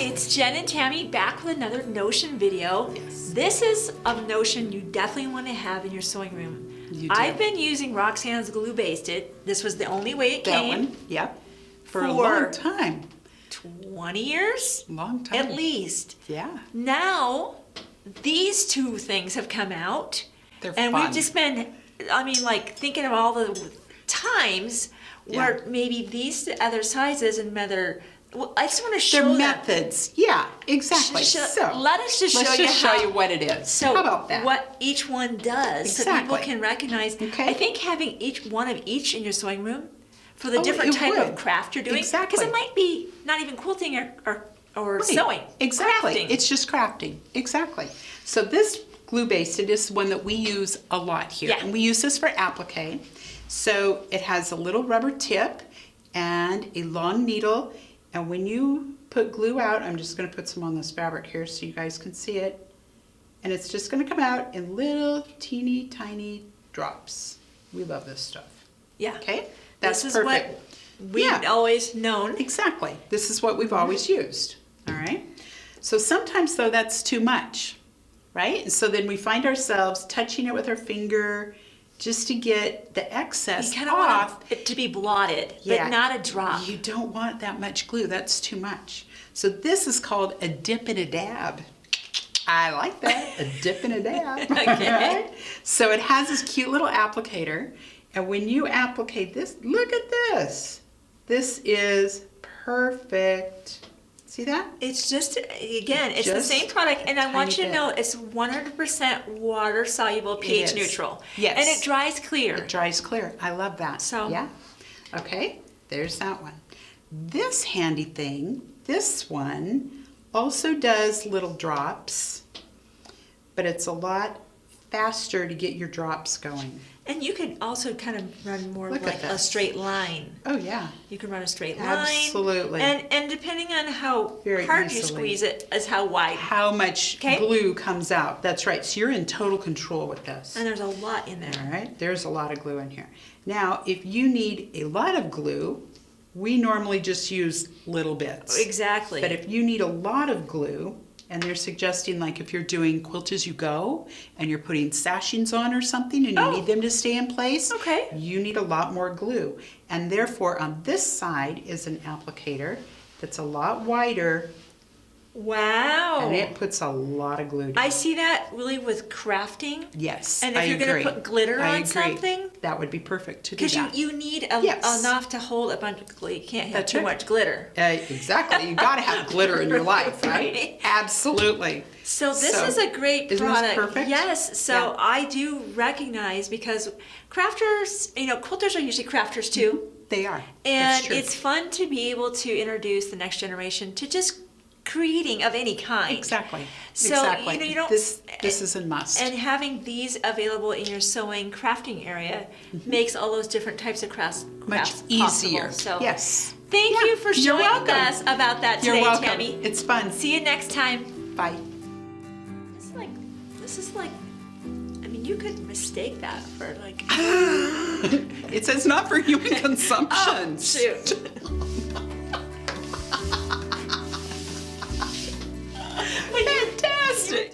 Hi, it's Jen and Tammy back with another Notion video. Yes. This is a Notion you definitely want to have in your sewing room. You do. I've been using Roxanne's Glue-Baste-It. This was the only way it That came. one, yep. For a long time. 20 years? Long time. At least. Yeah. Now, these two things have come out. They're and fun. we've just been, I mean, like thinking of all the times where maybe these other sizes and whether, well, I just want to show Their them. methods. Yeah, exactly. So let us just let's show just you show how, you what it is. So how about that? what each one does, so Exactly. people can recognize. Okay. I think having each one of each in your sewing room for the Oh, different it type would. of craft you're doing, Exactly. because it might be not even quilting or Right. sewing. Exactly. Crafting. It's just crafting. Exactly. So this glue-based-it is one that we use a lot here. Yeah. And we use this for applique. So it has a little rubber tip and a long needle. And when you put glue out, I'm just going to put some on this fabric here so you guys can see it. And it's just going to come out in little teeny tiny drops. We love this stuff. Yeah. Okay? That's this is perfect. what we've always known. Exactly. This is what we've always used. All right. So sometimes though that's too much, right? And so then we find ourselves touching it with our finger just to get the excess You kind of off. want it to be blotted, Yeah. but not a drop. You don't want that much glue. That's too much. So this is called a dip and a dab. I like that. A dip and a dab. Okay. Right? So it has this cute little applicator. And when you applicate this, look at this. This is perfect. See that? It's just, again, it's the Just same product, and I want you to tiny know it's 100% water soluble, pH is. neutral. Yes. And it dries clear. It dries clear. I love that. So- yeah. Okay, there's that one. This handy thing, this one also does little drops, but it's a lot faster to get your drops going. And you can also kind of run more Look at like a this. straight line. Oh yeah. You can run a straight line. Absolutely. And depending on how Very hard you easily. squeeze it is how wide. How much Okay. glue comes out. That's right. So you're in total control with this. And there's a lot in there. All right, there's a lot of glue in here. Now, if you need a lot of glue, we normally just use little bits. Exactly. But if you need a lot of glue, and they're suggesting like if you're doing quilt as you go and you're putting sashings on or something and you need them to stay in place, Okay. you need a lot more glue. And therefore on this side is an applicator that's a lot wider Wow. and it puts a lot of glue down. I see that really with crafting. Yes, And if I you're going agree. to put glitter I on agree. something, That would be perfect to do because that. you need Yes. enough to hold a bunch of glue. You can't have That's too right. much glitter. Exactly. You got to have glitter in your life, right? Right. Absolutely. So this is a great isn't this product. perfect? Yes. So Yeah. I do recognize, because crafters, quilters are usually crafters too. They are. And That's true. it's fun to be able to introduce the next generation to just creating of any kind. Exactly. So, exactly. you don't. This is a must. And having these available in your sewing crafting area makes all those different types of crafts Much possible. easier. So yes. thank Yeah, you for you're showing welcome. us about that You're today, welcome. Tammy. It's fun. See you next time. Bye. This is like, I mean, you could mistake that for like. It says not for human consumption. Oh, shoot.